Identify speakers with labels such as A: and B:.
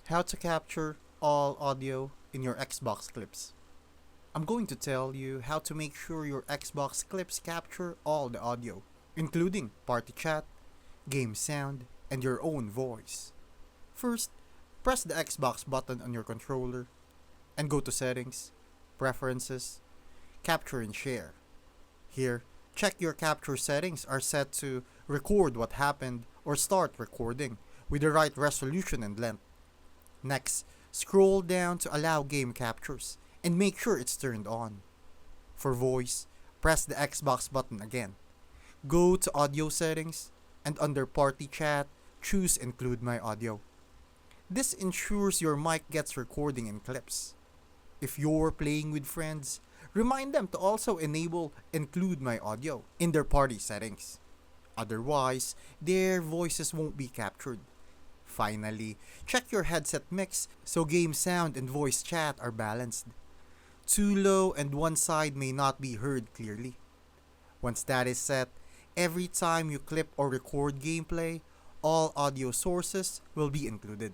A: How to capture all audio in your Xbox clips. I'm going to tell you how to make sure your Xbox clips capture all the audio, including party chat, game sound, and your own voice. First, press the Xbox button on your controller and go to Settings, Preferences, Capture and Share. Here, check your capture settings are set to record what happened or start recording with the right resolution and length. Next, scroll down to allow game captures and make sure it's turned on. For voice, press the Xbox button again. Go to audio settings and under party chat, choose include my audio. This ensures your mic gets recording in clips. If you're playing with friends, remind them to also enable include my audio in their party settings. Otherwise, their voices won't be captured. Finally, check your headset mix so game sound and voice chat are balanced. Too low and one side may not be heard clearly. Once that is set, every time you clip or record gameplay, all audio sources will be included.